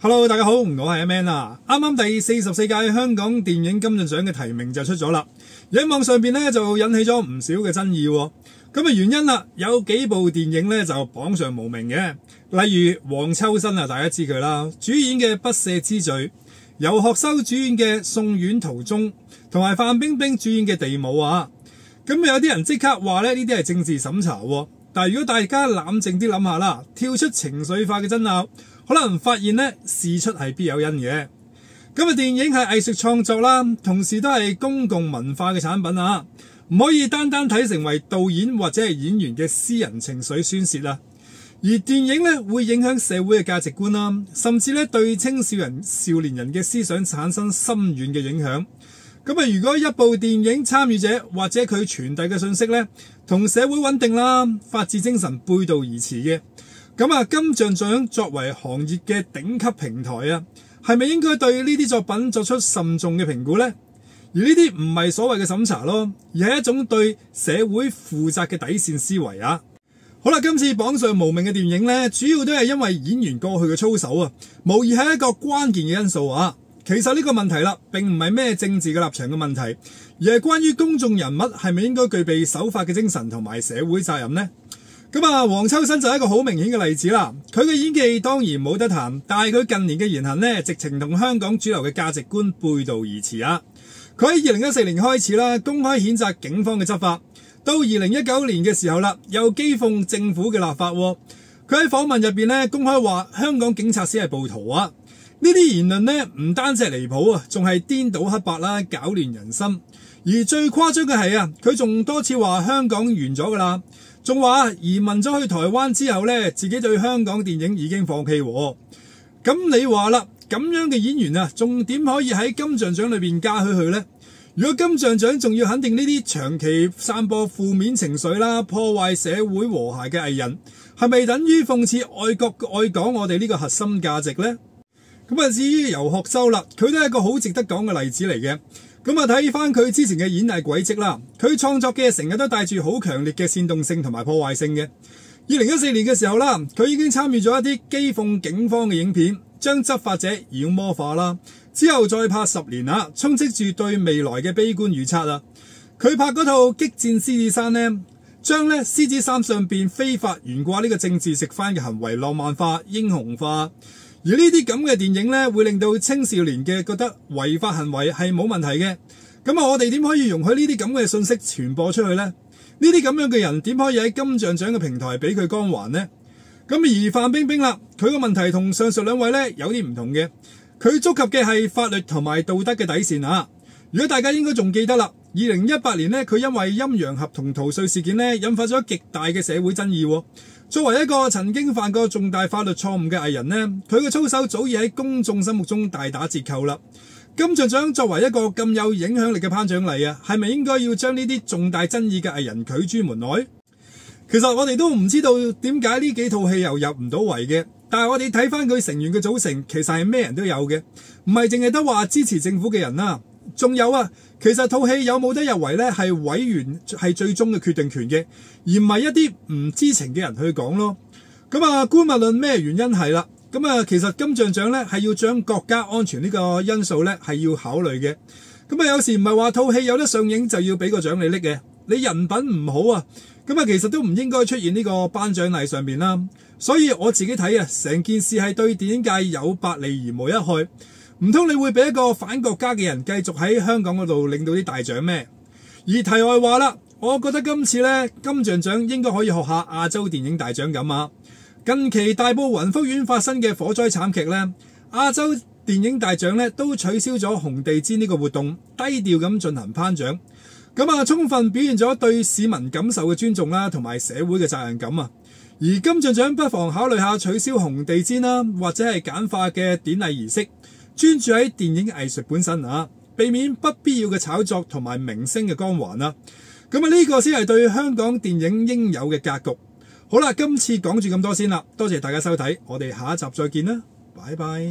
Hello， 大家好，我係 Man 啊。啱啱第44屆香港電影金像獎嘅提名就出咗啦，而喺網上邊咧就引起咗唔少嘅爭議。咁啊原因啦，有幾部電影咧就榜上無名嘅，例如黃秋生啊，大家知佢啦，主演嘅《不赦之罪》，游學修主演嘅《送院途中》，同埋范冰冰主演嘅《地母》啊。咁有啲人即刻話咧呢啲係政治審查，但係如果大家冷靜啲諗下啦，跳出情緒化嘅爭拗，可能發現咧事出係必有因嘅。咁啊，電影係藝術創作啦，同時都係公共文化嘅產品啊，唔可以單單睇成為導演或者係演員嘅私人情緒宣泄啊。而電影咧會影響社會嘅價值觀啦，甚至咧對青少年人嘅思想產生深遠嘅影響。咁啊，如果一部電影參與者或者佢傳遞嘅信息咧，同社會穩定啦、法治精神背道而馳嘅，咁啊，金像獎作為行業嘅頂級平台啊，係咪應該對呢啲作品作出慎重嘅評估呢？而呢啲唔係所謂嘅審查咯，而係一種對社會負責嘅底線思維啊。好啦，今次榜上無名嘅電影呢，主要都係因為演員過去嘅操守啊，無疑係一個關鍵嘅因素啊。其實呢個問題啦，並唔係咩政治嘅立場嘅問題，而係關於公眾人物係咪應該具備守法嘅精神同埋社會責任呢？咁啊，黃秋生就係一個好明顯嘅例子啦。佢嘅演技當然冇得談，但係佢近年嘅言行呢，直情同香港主流嘅價值觀背道而馳啊！佢喺2014年開始啦，公開譴責警方嘅執法，到2019年嘅時候啦，又譏諷政府嘅立法。佢喺訪問入邊呢，公開話香港警察先係暴徒啊！呢啲言論呢，唔單止係離譜啊，仲係顛倒黑白啦，搞亂人心。而最誇張嘅係啊，佢仲多次話香港完咗噶啦，仲話移民咗去台灣之後呢，自己對香港電影已經放棄。咁你話啦，咁樣嘅演員啊，仲點可以喺金像獎裏邊加許佢呢？如果金像獎仲要肯定呢啲長期散播負面情緒啦、破壞社會和諧嘅藝人，係咪等於諷刺愛國愛港我哋呢個核心價值呢？咁啊，至於游學修啦，佢都係一個好值得講嘅例子嚟嘅。咁啊，睇翻佢之前嘅演藝軌跡啦，佢創作嘅成日都帶住好強烈嘅煽動性同埋破壞性嘅。2014年嘅時候啦，佢已經參與咗一啲譏諷警方嘅影片，將執法者妖魔化啦。之後再拍10年啊，充斥住對未來嘅悲觀預測啊。佢拍嗰套《激戰獅子山》呢，將咧獅子山上邊非法懸掛呢個政治食番嘅行為浪漫化、英雄化。而呢啲咁嘅電影呢，會令到青少年嘅覺得違法行為係冇問題嘅。咁啊，我哋點可以容許呢啲咁嘅信息傳播出去呢？呢啲咁樣嘅人點可以喺金像獎嘅平台俾佢光環呢？咁而范冰冰啦，佢個問題同上述兩位呢有啲唔同嘅，佢觸及嘅係法律同埋道德嘅底線啊。如果大家應該仲記得啦，2018年呢，佢因為陰陽合同逃稅事件呢，引發咗極大嘅社會爭議。作為一個曾經犯過重大法律錯誤嘅藝人呢，佢嘅操守早已喺公眾心目中大打折扣啦。金像獎作為一個咁有影響力嘅頒獎禮啊，係咪應該要將呢啲重大爭議嘅藝人拒諸門外？其實我哋都唔知道點解呢幾套戲又入唔到圍嘅，但係我哋睇翻佢成員嘅組成，其實係咩人都有嘅，唔係淨係得話支持政府嘅人啦。仲有啊，其實套戲有冇得入圍呢？係委員係最終嘅決定權嘅，而唔係一啲唔知情嘅人去講咯。咁啊，姑勿論咩原因係啦，咁啊，其實金像獎呢係要將國家安全呢個因素呢係要考慮嘅。咁啊，有時唔係話套戲有得上映就要俾個獎你拎嘅，你人品唔好啊，咁啊，其實都唔應該出現呢個頒獎禮上邊啦。所以我自己睇啊，成件事係對電影界有百利而無一害。唔通你會俾一個反國家嘅人繼續喺香港嗰度領到啲大獎咩？而題外話啦，我覺得今次呢金像獎應該可以學下亞洲電影大獎咁啊。近期大埔雲福苑發生嘅火災慘劇呢，亞洲電影大獎呢都取消咗紅地毯呢個活動，低調咁進行頒獎。咁啊，充分表現咗對市民感受嘅尊重啦，同埋社會嘅責任感啊。而金像獎不妨考慮下取消紅地毯啦，或者係簡化嘅典禮儀式。專注喺電影藝術本身啊，避免不必要嘅炒作同埋明星嘅光環啊。咁啊，呢個先係對香港電影應有嘅格局。好啦，今次講住咁多先啦，多謝大家收睇，我哋下一集再見啦，拜拜。